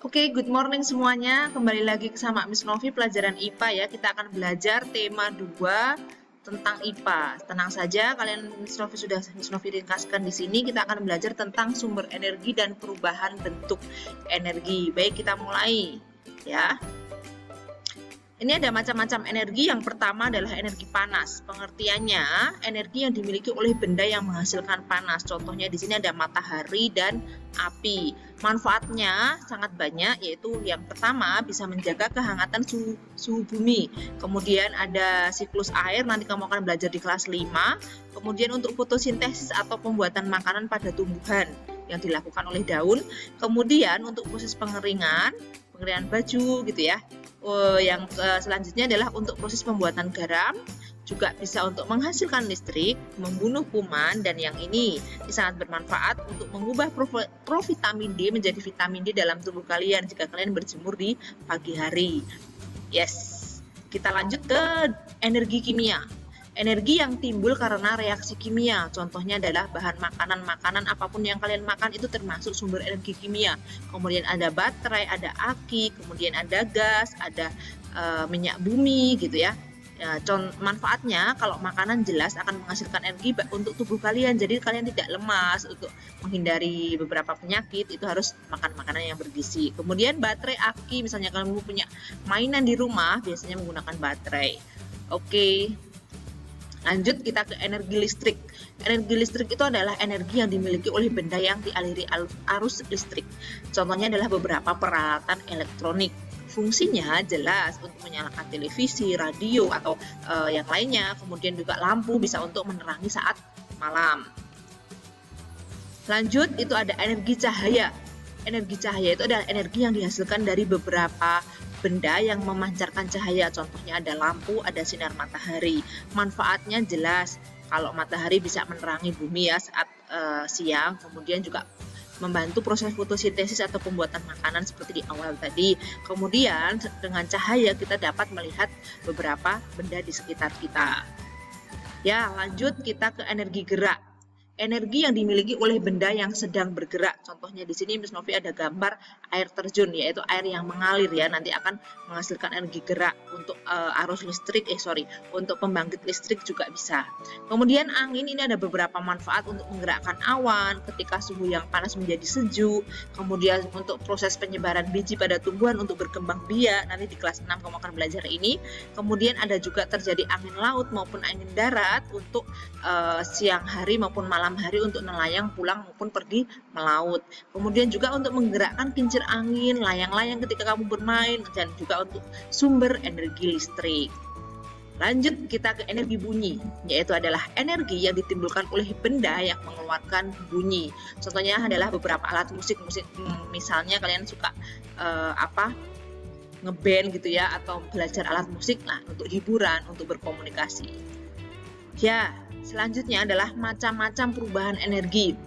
Oke, good morning semuanya. Kembali lagi sama Miss Novi pelajaran IPA ya. Kita akan belajar tema 2 tentang IPA. Tenang saja, kalian Miss Novi ringkaskan di sini. Kita akan belajar tentang sumber energi dan perubahan bentuk energi. Baik, kita mulai ya. Ini ada macam-macam energi. Yang pertama adalah energi panas. Pengertiannya, energi yang dimiliki oleh benda yang menghasilkan panas. Contohnya di sini ada matahari dan api. Manfaatnya sangat banyak, yaitu yang pertama bisa menjaga kehangatan suhu bumi. Kemudian ada siklus air, nanti kamu akan belajar di kelas 5. Kemudian untuk fotosintesis atau pembuatan makanan pada tumbuhan yang dilakukan oleh daun. Kemudian untuk proses pengeringan baju gitu ya. Yang selanjutnya adalah untuk proses pembuatan garam, juga bisa untuk menghasilkan listrik, membunuh kuman, dan yang ini sangat bermanfaat untuk mengubah provitamin D menjadi vitamin D dalam tubuh kalian jika kalian berjemur di pagi hari. Yes, kita lanjut ke energi kimia. Energi yang timbul karena reaksi kimia, contohnya adalah bahan makanan apapun yang kalian makan itu termasuk sumber energi kimia. Kemudian ada baterai, ada aki, kemudian ada gas, ada minyak bumi gitu ya. Manfaatnya kalau makanan jelas akan menghasilkan energi untuk tubuh kalian, jadi kalian tidak lemas. Untuk menghindari beberapa penyakit itu harus makan makanan yang bergizi. Kemudian baterai aki, misalnya kamu punya mainan di rumah biasanya menggunakan baterai. Oke. Lanjut kita ke energi listrik. Energi listrik itu adalah energi yang dimiliki oleh benda yang dialiri arus listrik. Contohnya adalah beberapa peralatan elektronik. Fungsinya jelas untuk menyalakan televisi, radio, atau yang lainnya. Kemudian juga lampu bisa untuk menerangi saat malam. Lanjut itu ada energi cahaya. Energi cahaya itu adalah energi yang dihasilkan dari beberapa benda yang memancarkan cahaya, contohnya ada lampu, ada sinar matahari. Manfaatnya jelas, kalau matahari bisa menerangi bumi ya saat siang, kemudian juga membantu proses fotosintesis atau pembuatan makanan seperti di awal tadi. Kemudian dengan cahaya kita dapat melihat beberapa benda di sekitar kita. Ya, lanjut kita ke energi gerak. Energi yang dimiliki oleh benda yang sedang bergerak. Contohnya di sini Miss Novi ada gambar air terjun, yaitu air yang mengalir ya, nanti akan menghasilkan energi gerak untuk arus listrik, untuk pembangkit listrik juga bisa. Kemudian angin, ini ada beberapa manfaat untuk menggerakkan awan ketika suhu yang panas menjadi sejuk. Kemudian untuk proses penyebaran biji pada tumbuhan untuk berkembang biak, nanti di kelas 6 kamu akan belajar ini. Kemudian ada juga terjadi angin laut maupun angin darat untuk siang hari maupun malam hari untuk nelayan pulang maupun pergi melaut. Kemudian juga untuk menggerakkan kincir angin, layang-layang ketika kamu bermain, dan juga untuk sumber energi listrik. Lanjut kita ke energi bunyi, yaitu adalah energi yang ditimbulkan oleh benda yang mengeluarkan bunyi. Contohnya adalah beberapa alat musik, misalnya kalian suka ngeband gitu ya, atau belajar alat musik untuk hiburan, untuk berkomunikasi. Ya, selanjutnya adalah macam-macam perubahan energi.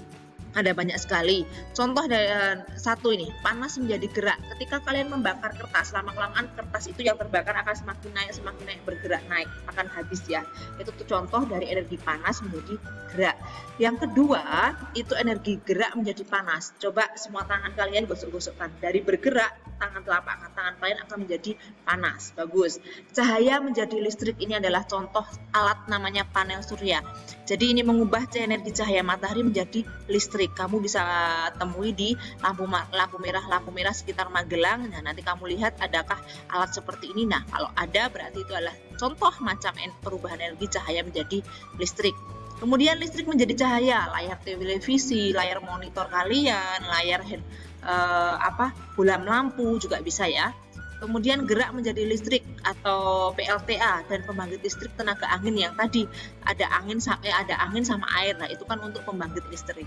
Ada banyak sekali. Contoh dari satu ini, panas menjadi gerak. Ketika kalian membakar kertas, lama-kelamaan kertas itu yang terbakar akan semakin naik, bergerak naik, akan habis ya. Itu tuh contoh dari energi panas menjadi gerak. Yang kedua, itu energi gerak menjadi panas. Coba semua tangan kalian gosok-gosokkan. Dari bergerak, tangan telapak tangan kalian akan menjadi panas. Bagus. Cahaya menjadi listrik, ini adalah contoh alat namanya panel surya. Jadi ini mengubah energi cahaya matahari menjadi listrik. Kamu bisa temui di lampu merah sekitar Magelang. Nah, nanti kamu lihat adakah alat seperti ini. Nah, kalau ada berarti itu adalah contoh macam perubahan energi cahaya menjadi listrik. Kemudian listrik menjadi cahaya, layar televisi, layar monitor kalian, layar bolam lampu juga bisa ya. Kemudian gerak menjadi listrik atau PLTA dan pembangkit listrik tenaga angin yang tadi ada angin sama air. Nah, itu kan untuk pembangkit listrik.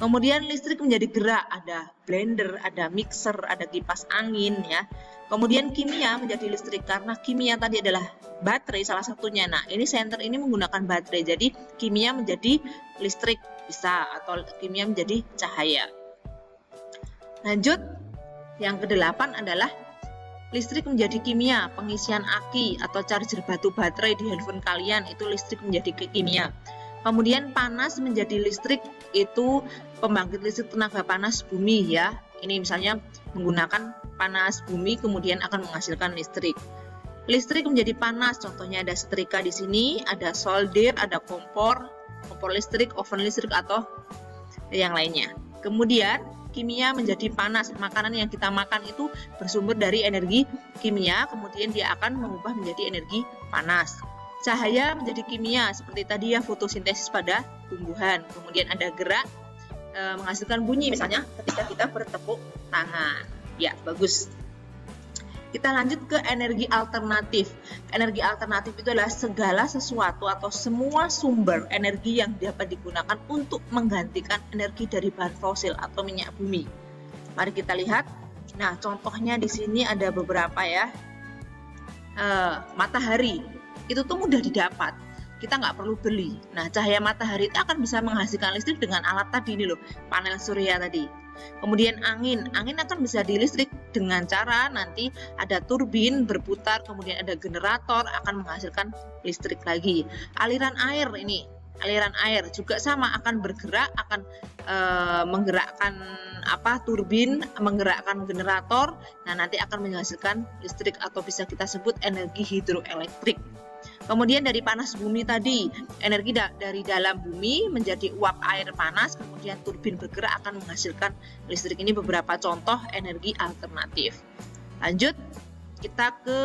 Kemudian listrik menjadi gerak, ada blender, ada mixer, ada kipas angin ya. Kemudian kimia menjadi listrik karena kimia tadi adalah baterai salah satunya. Nah, ini senter ini menggunakan baterai. Jadi kimia menjadi listrik bisa, atau kimia menjadi cahaya. Lanjut, yang ke-8 adalah listrik menjadi kimia, pengisian aki atau charger batu baterai di handphone kalian itu listrik menjadi kimia. Kemudian panas menjadi listrik, itu pembangkit listrik tenaga panas bumi ya. Ini misalnya menggunakan panas bumi kemudian akan menghasilkan listrik. Listrik menjadi panas, contohnya ada setrika di sini, ada solder, ada kompor listrik, oven listrik atau yang lainnya. Kemudian kimia menjadi panas, makanan yang kita makan itu bersumber dari energi kimia, kemudian dia akan mengubah menjadi energi panas. Cahaya menjadi kimia, seperti tadi ya fotosintesis pada tumbuhan. Kemudian ada gerak, menghasilkan bunyi, misalnya ketika kita bertepuk tangan. Ya, bagus. Kita lanjut ke energi alternatif. Energi alternatif itu adalah segala sesuatu atau semua sumber energi yang dapat digunakan untuk menggantikan energi dari bahan fosil atau minyak bumi. Mari kita lihat. Nah, contohnya di sini ada beberapa ya. Matahari itu tuh mudah didapat. Kita nggak perlu beli. Nah, cahaya matahari itu akan bisa menghasilkan listrik dengan alat tadi ini loh, panel surya tadi. Kemudian angin akan bisa dilistrik dengan cara nanti ada turbin berputar, kemudian ada generator akan menghasilkan listrik lagi. Aliran air juga sama, akan bergerak, akan menggerakkan turbin, menggerakkan generator. Nah, nanti akan menghasilkan listrik atau bisa kita sebut energi hidroelektrik. Kemudian dari panas bumi tadi, energi dari dalam bumi menjadi uap air panas, kemudian turbin bergerak akan menghasilkan listrik. Ini beberapa contoh energi alternatif. Lanjut, kita ke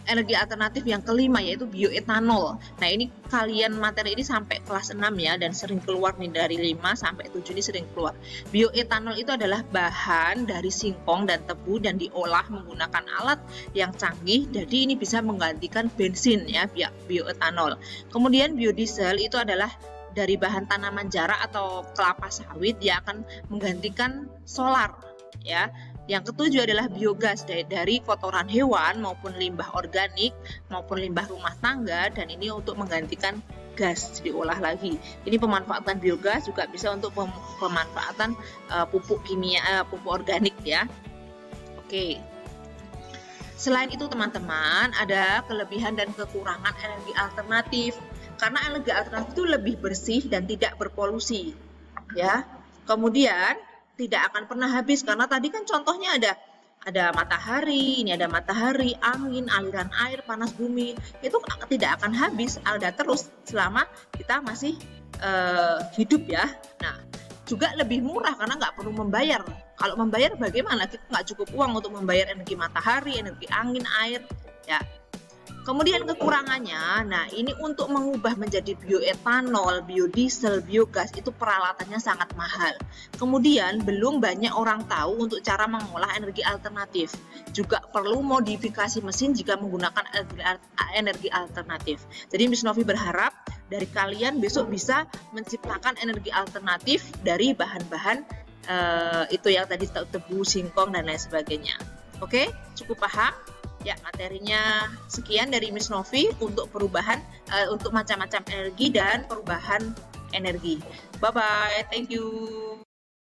energi alternatif yang kelima, yaitu bioetanol. Nah, ini kalian materi ini sampai kelas 6 ya, dan sering keluar nih dari 5 sampai 7 ini sering keluar. Bioetanol itu adalah bahan dari singkong dan tebu dan diolah menggunakan alat yang canggih, jadi ini bisa menggantikan bensin ya, bioetanol. Kemudian biodiesel itu adalah dari bahan tanaman jarak atau kelapa sawit, dia akan menggantikan solar ya. Yang ketujuh adalah biogas dari kotoran hewan maupun limbah organik maupun limbah rumah tangga, dan ini untuk menggantikan gas diolah lagi. Ini pemanfaatan biogas juga bisa untuk pemanfaatan pupuk kimia, pupuk organik ya. Oke. Selain itu teman-teman, ada kelebihan dan kekurangan energi alternatif. Karena energi alternatif itu lebih bersih dan tidak berpolusi ya. Kemudian tidak akan pernah habis, karena tadi kan contohnya ada matahari, ini ada matahari, angin, aliran air, panas bumi, itu tidak akan habis, ada terus selama kita masih hidup ya. Nah, juga lebih murah karena nggak perlu membayar. Kalau membayar bagaimana? Kita nggak cukup uang untuk membayar energi matahari, energi angin, air ya. Kemudian kekurangannya, nah ini untuk mengubah menjadi bioetanol, biodiesel, biogas itu peralatannya sangat mahal. Kemudian belum banyak orang tahu untuk cara mengolah energi alternatif. Juga perlu modifikasi mesin jika menggunakan energi alternatif. Jadi Miss Novi berharap dari kalian besok bisa menciptakan energi alternatif dari bahan-bahan itu yang tadi tebu, singkong dan lain sebagainya. Oke, cukup paham? Ya, materinya sekian dari Miss Novi untuk perubahan, untuk macam-macam energi dan perubahan energi. Bye-bye, thank you.